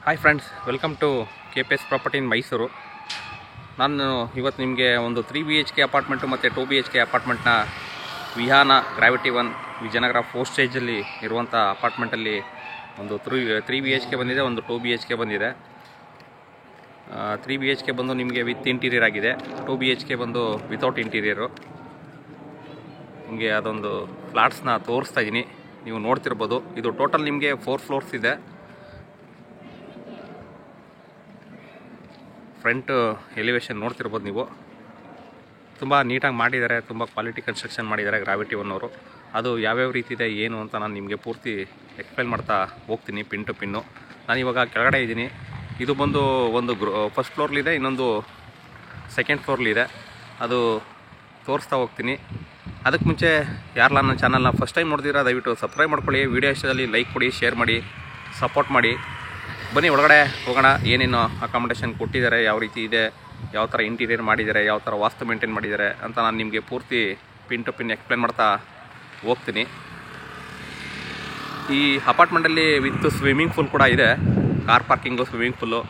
Hi friends, welcome to KPS property in Mysuru. ನಾನು ಇವತ್ತು ನಿಮಗೆ ಒಂದು 3 BHK ಅಪಾರ್ಟ್ಮೆಂಟು ಮತ್ತು 2 BHK ಅಪಾರ್ಟ್ಮೆಂಟ್ನ ವಿಹಾನ ಗ್ರಾವಿಟಿ 1 ವಿಜಯನಗರ 4 ಸ್ಟೇಜಲ್ಲಿ ಇರುವಂಥ ಅಪಾರ್ಟ್ಮೆಂಟಲ್ಲಿ ಒಂದು 3 BHK ಬಂದಿದೆ, ಒಂದು 2 BHK ಬಂದಿದೆ. 3 BHK ಬಂದು ನಿಮಗೆ ವಿತ್ ಇಂಟೀರಿಯರ್ ಆಗಿದೆ, 2 BHK ಬಂದು ವಿತೌಟ್ ಇಂಟೀರಿಯರು. ನಿಮಗೆ ಅದೊಂದು ಫ್ಲಾಟ್ಸ್ನ ತೋರಿಸ್ತಾ ಇದ್ದೀನಿ, ನೀವು ನೋಡ್ತಿರ್ಬೋದು. ಇದು ಟೋಟಲ್ ನಿಮಗೆ 4 ಫ್ಲೋರ್ಸ್ ಇದೆ. ಫ್ರಂಟ್ ಎಲಿವೇಶನ್ ನೋಡ್ತಿರ್ಬೋದು ನೀವು. ತುಂಬ ನೀಟಾಗಿ ಮಾಡಿದ್ದಾರೆ, ತುಂಬ ಕ್ವಾಲಿಟಿ ಕನ್ಸ್ಟ್ರಕ್ಷನ್ ಮಾಡಿದ್ದಾರೆ ಗ್ರಾವಿಟಿ 1 ಅವರು. ಅದು ಯಾವ್ಯಾವ ರೀತಿ ಇದೆ ಏನು ಅಂತ ನಾನು ನಿಮಗೆ ಪೂರ್ತಿ ಎಕ್ಸ್ಪ್ಲೈನ್ ಮಾಡ್ತಾ ಹೋಗ್ತೀನಿ ಪಿನ್ ಟು ಪಿನ್ನು. ನಾನು ಇವಾಗ ಕೆಳಗಡೆ ಇದ್ದೀನಿ. ಇದು ಬಂದು ಒಂದು ಫಸ್ಟ್ ಫ್ಲೋರ್ಲಿದೆ, ಇನ್ನೊಂದು ಸೆಕೆಂಡ್ ಫ್ಲೋರ್ಲಿದೆ. ಅದು ತೋರಿಸ್ತಾ ಹೋಗ್ತೀನಿ. ಅದಕ್ಕೆ ಮುಂಚೆ ಯಾರೆಲ್ಲ ನನ್ನ ಚಾನಲ್ನ ಫಸ್ಟ್ ಟೈಮ್ ನೋಡ್ತೀರಾ ದಯವಿಟ್ಟು ಸಬ್ಸ್ಕ್ರೈಬ್ ಮಾಡ್ಕೊಳ್ಳಿ. ವಿಡಿಯೋ ಇಷ್ಟದಲ್ಲಿ ಲೈಕ್ ಕೊಡಿ, ಶೇರ್ ಮಾಡಿ, ಸಪೋರ್ಟ್ ಮಾಡಿ. ಬನ್ನಿ ಒಳಗಡೆ ಹೋಗೋಣ. ಏನೇನು ಅಕಾಮಡೇಷನ್ ಕೊಟ್ಟಿದ್ದಾರೆ, ಯಾವ ರೀತಿ ಇದೆ, ಯಾವ ಥರ ಇಂಟೀರಿಯರ್ ಮಾಡಿದ್ದಾರೆ, ಯಾವ ಥರ ವಾಸ್ತು ಮೇಂಟೈನ್ ಮಾಡಿದ್ದಾರೆ ಅಂತ ನಾನು ನಿಮಗೆ ಪೂರ್ತಿ ಪಿನ್ ಟು ಪಿನ್ ಎಕ್ಸ್ಪ್ಲೇನ್ ಮಾಡ್ತಾ ಹೋಗ್ತೀನಿ. ಈ ಅಪಾರ್ಟ್ಮೆಂಟಲ್ಲಿ ವಿತ್ ಸ್ವಿಮ್ಮಿಂಗ್ ಪೂಲ್ ಕೂಡ ಇದೆ, ಕಾರ್ ಪಾರ್ಕಿಂಗು, ಸ್ವಿಮ್ಮಿಂಗ್ ಪೂಲು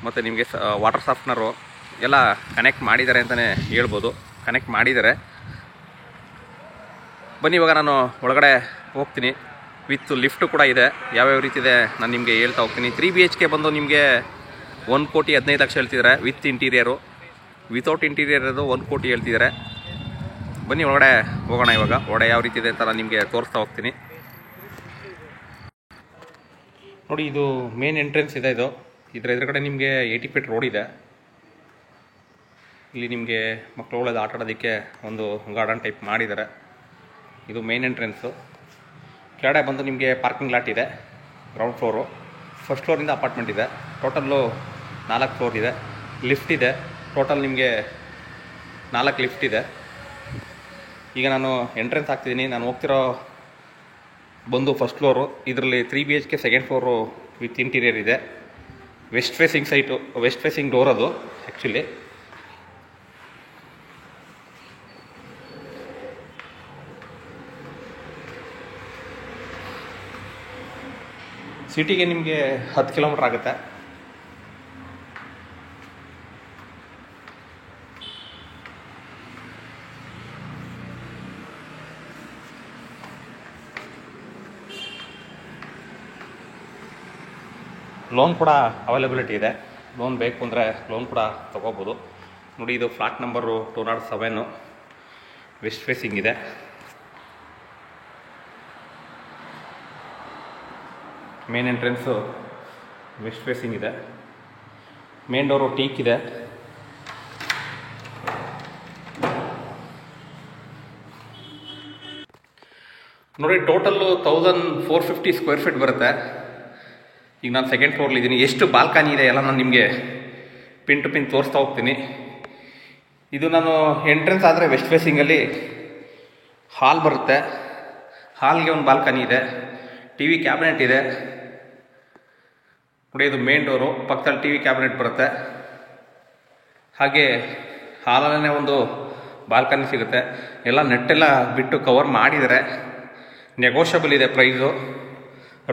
ಮತ್ತು ನಿಮಗೆ ವಾಟರ್ ಸಾಫ್ಟ್ನರು ಎಲ್ಲ ಕನೆಕ್ಟ್ ಮಾಡಿದ್ದಾರೆ ಅಂತಲೇ ಹೇಳ್ಬೋದು. ಕನೆಕ್ಟ್ ಮಾಡಿದ್ದಾರೆ. ಬನ್ನಿ ಇವಾಗ ನಾನು ಒಳಗಡೆ ಹೋಗ್ತೀನಿ. ವಿತ್ ಲಿಫ್ಟು ಕೂಡ ಇದೆ, ಯಾವ್ಯಾವ ರೀತಿ ಇದೆ ನಾನು ನಿಮಗೆ ಹೇಳ್ತಾ ಹೋಗ್ತೀನಿ. 3 BHK ಬಂದು ನಿಮಗೆ 1,15,00,000 ಹೇಳ್ತಿದ್ದಾರೆ ವಿತ್ ಇಂಟೀರಿಯರು. ವಿತೌಟ್ ಇಂಟೀರಿಯರ್ ಅದು 1 ಕೋಟಿ ಹೇಳ್ತಿದ್ದಾರೆ. ಬನ್ನಿ ಒಳಗಡೆ ಹೋಗೋಣ. ಇವಾಗ ಒಳಗಡೆ ಯಾವ ರೀತಿ ಇದೆ ಅಂತ ನಾನು ನಿಮಗೆ ತೋರಿಸ್ತಾ ಹೋಗ್ತೀನಿ. ನೋಡಿ, ಇದು ಮೇನ್ ಎಂಟ್ರೆನ್ಸ್ ಇದೆ. ಇದರ ಎದುರುಗಡೆ ನಿಮಗೆ 80 ಫೀಟ್ ರೋಡ್ ಇದೆ. ಇಲ್ಲಿ ನಿಮಗೆ ಮಕ್ಕಳುಗಳದ್ದು ಆಟ ಆಡೋದಕ್ಕೆ ಒಂದು ಗಾರ್ಡನ್ ಟೈಪ್ ಮಾಡಿದ್ದಾರೆ. ಇದು ಮೇನ್ ಎಂಟ್ರೆನ್ಸು. ಕೆಳಗಡೆ ಬಂದು ನಿಮಗೆ ಪಾರ್ಕಿಂಗ್ ಲಾಟ್ ಇದೆ, ಗ್ರೌಂಡ್ ಫ್ಲೋರು. ಫಸ್ಟ್ ಫ್ಲೋರಿಂದ ಅಪಾರ್ಟ್ಮೆಂಟ್ ಇದೆ. ಟೋಟಲ್ಲು 4 ಫ್ಲೋರ್ ಇದೆ. ಲಿಫ್ಟ್ ಇದೆ. ಟೋಟಲ್ ನಿಮಗೆ 4 ಲಿಫ್ಟ್ ಇದೆ. ಈಗ ನಾನು ಎಂಟ್ರೆನ್ಸ್ ಆಗ್ತಿದ್ದೀನಿ. ನಾನು ಹೋಗ್ತಿರೋ ಬಂದು ಫಸ್ಟ್ ಫ್ಲೋರು. ಇದರಲ್ಲಿ 3 BHK second floor with interior ಇದೆ. West facing site, west facing door ಅದು ಆ್ಯಕ್ಚುಲಿ. ಸಿಟಿಗೆ ನಿಮಗೆ 10 ಕಿಲೋಮೀಟ್ರ್ ಆಗುತ್ತೆ. ಲೋನ್ ಕೂಡ ಅವೈಲಬಿಲಿಟಿ ಇದೆ. ಲೋನ್ ಬೇಕು ಅಂದರೆ ಲೋನ್ ಕೂಡ ತೊಗೋಬೋದು. ನೋಡಿ, ಇದು ಫ್ಲಾಟ್ ನಂಬರು 207, ವೆಸ್ಟ್ ಫೇಸಿಂಗ್ ಇದೆ. ಮೇನ್ ಎಂಟ್ರೆನ್ಸು ವೆಸ್ಟ್ ಫೇಸಿಂಗ್ ಇದೆ. ಮೇನ್ ಡೋರು ಟೀಕ್ ಇದೆ. ನೋಡಿ, ಟೋಟಲ್ಲು 1450 ಸ್ಕ್ವೇರ್ ಫೀಟ್ ಬರುತ್ತೆ. ಈಗ ನಾನು ಸೆಕೆಂಡ್ ಫ್ಲೋರ್ಲಿದ್ದೀನಿ. ಎಷ್ಟು ಬಾಲ್ಕನಿ ಇದೆ ಎಲ್ಲ ನಾನು ನಿಮಗೆ ಪಿನ್ ಟು ಪಿನ್ ತೋರಿಸ್ತಾ ಹೋಗ್ತೀನಿ. ಇದು ನಾನು ಎಂಟ್ರೆನ್ಸ್ ಆದರೆ ವೆಸ್ಟ್ ಫೇಸಿಂಗಲ್ಲಿ ಹಾಲ್ ಬರುತ್ತೆ. ಹಾಲ್ಗೆ ಒಂದು ಬಾಲ್ಕನಿ ಇದೆ, TV ಕ್ಯಾಬಿನೆಟ್ ಇದೆ. ನೋಡಿ, ಇದು ಮೇನ್ ಡೋರು. ಪಕ್ಕದಲ್ಲಿ TV ಕ್ಯಾಬಿನೆಟ್ ಬರುತ್ತೆ. ಹಾಗೆ ಹಾಲಲ್ಲೇ ಒಂದು ಬಾಲ್ಕನಿ ಸಿಗುತ್ತೆ. ಎಲ್ಲ ನೆಟ್ಟೆಲ್ಲ ಬಿಟ್ಟು ಕವರ್ ಮಾಡಿದರೆ ನೆಗೋಷಿಯಬಲ್ ಇದೆ ಪ್ರೈಸು.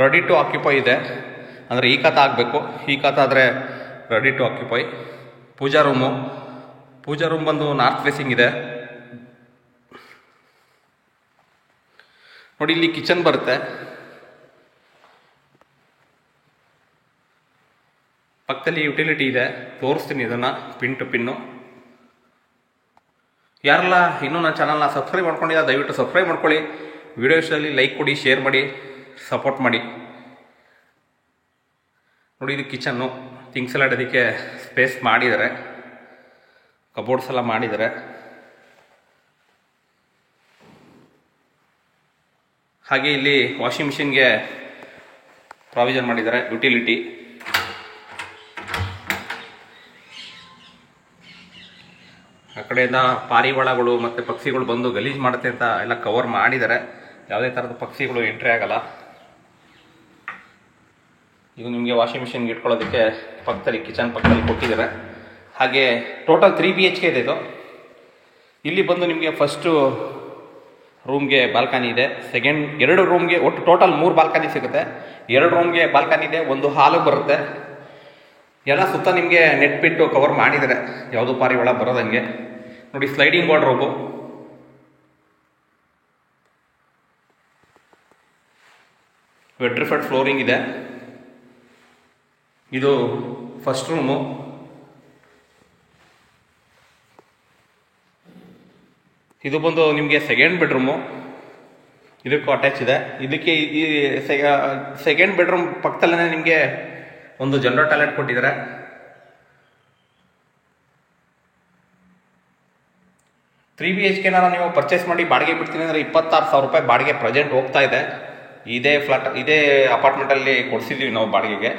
ರೆಡಿ ಟು ಆಕ್ಯುಪೈ ಇದೆ, ಅಂದರೆ ಈ ಖಾತ ಆಗಬೇಕು. ಈ ಖಾತ ಆದರೆ ready to occupy. Pooja room ಬಂದು ನಾರ್ತ್ ಫೇಸಿಂಗ್ ಇದೆ. ನೋಡಿ, ಇಲ್ಲಿ ಕಿಚನ್ ಬರುತ್ತೆ. ಪಕ್ಕದಲ್ಲಿ ಯುಟಿಲಿಟಿ ಇದೆ, ತೋರಿಸ್ತೀನಿ ಇದನ್ನು ಪಿನ್ ಟು ಪಿನ್ನು. ಯಾರೆಲ್ಲ ಇನ್ನೂ ನನ್ನ ಚಾನಲ್ನ ಸಬ್ಸ್ಕ್ರೈಬ್ ಮಾಡ್ಕೊಂಡಿಲ್ಲ ದಯವಿಟ್ಟು ಸಬ್ಸ್ಕ್ರೈಬ್ ಮಾಡ್ಕೊಳ್ಳಿ. ವಿಡಿಯೋ ಇಷ್ಟದಲ್ಲಿ ಲೈಕ್ ಕೊಡಿ, ಶೇರ್ ಮಾಡಿ, ಸಪೋರ್ಟ್ ಮಾಡಿ. ನೋಡಿ, ಇದು ಕಿಚನ್ನು. ಥಿಂಗ್ಸ್ ಎಲ್ಲ ಇಡೋದಕ್ಕೆ ಸ್ಪೇಸ್ ಮಾಡಿದ್ದಾರೆ, ಕಬೋರ್ಡ್ಸ್ ಎಲ್ಲ ಮಾಡಿದ್ದಾರೆ. ಹಾಗೆ ಇಲ್ಲಿ ವಾಷಿಂಗ್ ಮಿಷಿನ್ಗೆ ಪ್ರಾವಿಷನ್ ಮಾಡಿದ್ದಾರೆ, ಯುಟಿಲಿಟಿ. ಆ ಕಡೆಯಿಂದ ಪಾರಿವಾಳಗಳು ಮತ್ತು ಪಕ್ಷಿಗಳು ಬಂದು ಗಲೀಜು ಮಾಡುತ್ತೆ ಅಂತ ಎಲ್ಲ ಕವರ್ ಮಾಡಿದ್ದಾರೆ. ಯಾವುದೇ ಥರದ ಪಕ್ಷಿಗಳು ಎಂಟ್ರಿ ಆಗಲ್ಲ. ಇದು ನಿಮಗೆ ವಾಷಿಂಗ್ ಮಿಷಿನ್ಗೆ ಇಟ್ಕೊಳ್ಳೋದಕ್ಕೆ ಪಕ್ಕದಲ್ಲಿ ಕಿಚನ್ ಪಕ್ಕದಲ್ಲಿ ಕೊಟ್ಟಿದ್ದಾರೆ. ಹಾಗೆ ಟೋಟಲ್ 3 BHK ಇದೆ ಇದು. ಇಲ್ಲಿ ಬಂದು ನಿಮಗೆ ಫಸ್ಟು ರೂಮ್ಗೆ ಬಾಲ್ಕನಿ ಇದೆ. ಎರಡು ರೂಮ್ಗೆ ಒಟ್ಟು ಟೋಟಲ್ 3 ಬಾಲ್ಕನಿ ಸಿಗುತ್ತೆ. 2 ರೂಮ್ಗೆ ಬಾಲ್ಕನಿ ಇದೆ, ಒಂದು ಹಾಲು ಬರುತ್ತೆ. ಎಲ್ಲ ಸುತ್ತ ನಿಮಗೆ ನೆಟ್ ಬಿಟ್ಟು ಕವರ್ ಮಾಡಿದ್ದಾರೆ, ಯಾವುದು ಪಾರಿವಾಳ ಬರೋದಂಗೆ. ನೋಡಿ, ಸ್ಲೈಡಿಂಗ್ ವಾರ್ಡ್ರೋಬು, ವೆಟ್ರಿಫೈಡ್ ಫ್ಲೋರಿಂಗ್ ಇದೆ. ಇದು ಫಸ್ಟ್ ರೂಮು. ಇದು ಬಂದು ನಿಮಗೆ ಸೆಕೆಂಡ್ ಬೆಡ್ರೂಮು, ಇದಕ್ಕೂ ಅಟ್ಯಾಚ್ ಇದೆ. ಇದಕ್ಕೆ ಈ ಸೆಕೆಂಡ್ ಬೆಡ್ರೂಮ್ ಪಕ್ಕದಲ್ಲೇ ನಿಮಗೆ ಒಂದು ಜನರಲ್ ಟಾಯ್ಲೆಟ್ ಕೊಟ್ಟಿದ್ದಾರೆ. ತ್ರೀ BHK ನೀವು ಪರ್ಚೇಸ್ ಮಾಡಿ ಬಾಡಿಗೆ ಬಿಡ್ತೀನಿ ಅಂದರೆ 26,000 ರೂಪಾಯಿ ಬಾಡಿಗೆ ಪ್ರೆಸೆಂಟ್ ಹೋಗ್ತಾ ಇದೆ. ಇದೇ ಅಪಾರ್ಟ್ಮೆಂಟಲ್ಲಿ ಕೊಡಿಸಿದ್ದೀವಿ ನಾವು ಬಾಡಿಗೆಗೆ.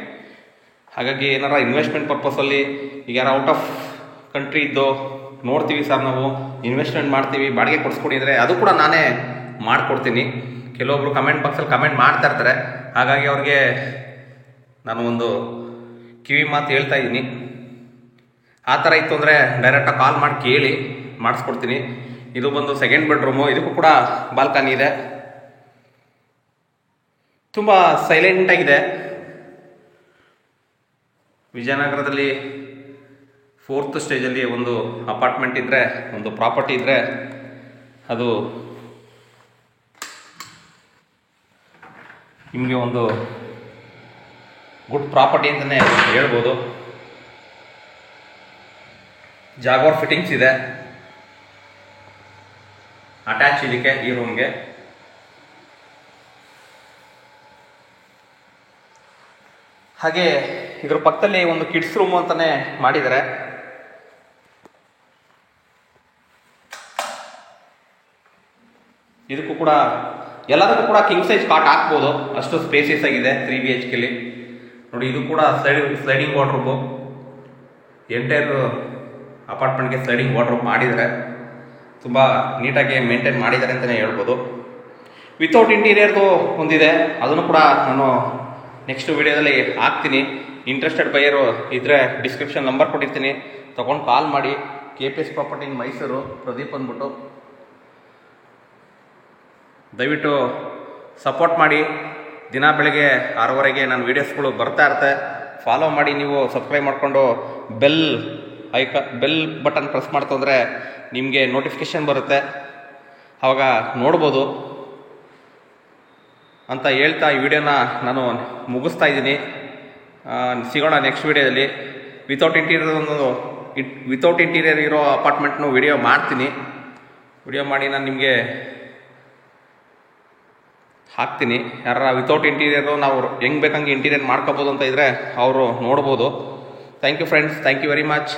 ಹಾಗಾಗಿ ಏನಾರ ಇನ್ವೆಸ್ಟ್ಮೆಂಟ್ ಪರ್ಪಸಲ್ಲಿ ಈಗ ಯಾರು ಔಟ್ ಆಫ್ ಕಂಟ್ರಿ ಇದ್ದು ನೋಡ್ತೀವಿ ಸರ್, ನಾವು ಇನ್ವೆಸ್ಟ್ಮೆಂಟ್ ಮಾಡ್ತೀವಿ, ಬಾಡಿಗೆ ಕೊಡಿಸ್ಕೊಂಡಿದ್ರೆ ಅದು ಕೂಡ ನಾನೇ ಮಾಡಿಕೊಡ್ತೀನಿ. ಕೆಲವೊಬ್ರು ಕಮೆಂಟ್ ಬಾಕ್ಸಲ್ಲಿ ಕಮೆಂಟ್ ಮಾಡ್ತಾ ಇರ್ತಾರೆ. ಹಾಗಾಗಿ ಅವ್ರಿಗೆ ನಾನು ಒಂದು ಕಿವಿ ಮಾತು ಹೇಳ್ತಾ ಇದ್ದೀನಿ, ಆ ಥರ ಇತ್ತು ಅಂದರೆ ಡೈರೆಕ್ಟಾಗಿ ಕಾಲ್ ಮಾಡಿ ಕೇಳಿ ಮಾಡಿಸ್ಕೊಡ್ತೀನಿ. ಇದು ಬಂದು ಸೆಕೆಂಡ್ ಬೆಡ್ರೂಮು, ಇದಕ್ಕೂ ಕೂಡ ಬಾಲ್ಕನಿ ಇದೆ. ತುಂಬ ಸೈಲೆಂಟಾಗಿದೆ. ವಿಜಯನಗರದಲ್ಲಿ 4th ಸ್ಟೇಜಲ್ಲಿ ಒಂದು ಅಪಾರ್ಟ್ಮೆಂಟ್ ಇದ್ದರೆ, ಒಂದು ಪ್ರಾಪರ್ಟಿ ಇದ್ದರೆ ಅದು ನಿಮಗೆ ಒಂದು ಗುಡ್ ಪ್ರಾಪರ್ಟಿ ಅಂತಲೇ ಹೇಳ್ಬೋದು. ಜಾಗ್ವಾರ್ ಫಿಟ್ಟಿಂಗ್ಸ್ ಇದೆ ಅಟ್ಯಾಚ್ ಇದಕ್ಕೆ, ಈ ರೂಮ್ಗೆ. ಹಾಗೆ ಇದ್ರ ಪಕ್ಕದಲ್ಲಿ ಒಂದು ಕಿಡ್ಸ್ ರೂಮ್ ಅಂತಾನೆ ಮಾಡಿದ್ದಾರೆ. ಇದಕ್ಕೂ ಕೂಡ ಎಲ್ಲದಕ್ಕೂ ಕೂಡ ಕಿಂಗ್ ಸೈಜ್ ಕಾಟ್ ಹಾಕ್ಬೋದು, ಅಷ್ಟು ಸ್ಪೇಸಿಯಸ್ ಆಗಿದೆ 3 BHKಲಿ. ನೋಡಿ, ಇದು ಕೂಡ ಸ್ಲೈಡಿಂಗ್ ವಾರ್ಡ್ರೋಬು. ಎಂಟೈರ್ ಅಪಾರ್ಟ್ಮೆಂಟ್ಗೆ ಸ್ಲೈಡಿಂಗ್ ವಾರ್ಡ್ರೋಬ್ ಮಾಡಿದ್ದಾರೆ. ತುಂಬ ನೀಟಾಗಿ ಮೇಂಟೈನ್ ಮಾಡಿದ್ದಾರೆ ಅಂತಲೇ ಹೇಳ್ಬೋದು. ವಿತೌಟ್ ಇಂಟೀರಿಯರ್ದು ಒಂದಿದೆ, ಅದನ್ನು ಕೂಡ ನಾನು ನೆಕ್ಸ್ಟ್ ವಿಡಿಯೋದಲ್ಲಿ ಹಾಕ್ತೀನಿ. ಇಂಟ್ರೆಸ್ಟೆಡ್ ಬೈಯರು ಇದ್ದರೆ ಡಿಸ್ಕ್ರಿಪ್ಷನ್ ನಂಬರ್ ಕೊಟ್ಟಿರ್ತೀನಿ, ತೊಗೊಂಡು ಕಾಲ್ ಮಾಡಿ. KPS property in Mysuru, Pradeep ಅಂದ್ಬಿಟ್ಟು. ದಯವಿಟ್ಟು ಸಪೋರ್ಟ್ ಮಾಡಿ. ದಿನ ಬೆಳಗ್ಗೆ 6:30ಗೆ ನನ್ನ ವೀಡಿಯೋಸ್ಗಳು ಬರ್ತಾ ಇರುತ್ತೆ. ಫಾಲೋ ಮಾಡಿ, ನೀವು ಸಬ್ಸ್ಕ್ರೈಬ್ ಮಾಡಿಕೊಂಡು ಬೆಲ್ ಬಟನ್ ಪ್ರೆಸ್ ಮಾಡ್ತಂದರೆ ನಿಮಗೆ ನೋಟಿಫಿಕೇಷನ್ ಬರುತ್ತೆ, ಆವಾಗ ನೋಡ್ಬೋದು ಅಂತ ಹೇಳ್ತಾ ಈ ವಿಡಿಯೋನ ನಾನು ಮುಗಿಸ್ತಾ ಇದ್ದೀನಿ. ಸಿಗೋಣ ನೆಕ್ಸ್ಟ್ ವಿಡಿಯೋದಲ್ಲಿ. ವಿತೌಟ್ ಇಂಟೀರಿಯರ್ ಇರೋ ಅಪಾರ್ಟ್ಮೆಂಟ್ನು ವಿಡಿಯೋ ಮಾಡ್ತೀನಿ. ವಿಡಿಯೋ ಮಾಡಿ ನಾನು ನಿಮಗೆ ಹಾಕ್ತೀನಿ. ಯಾರ ವಿತೌಟ್ ಇಂಟೀರಿಯರು ನಾವು ಹೆಂಗೆ ಬೇಕಂಗೆ ಇಂಟೀರಿಯರ್ ಮಾಡ್ಕೋಬೋದು ಅಂತ ಇದ್ದರೆ ಅವರು ನೋಡ್ಬೋದು. Thank you friends, thank you very much.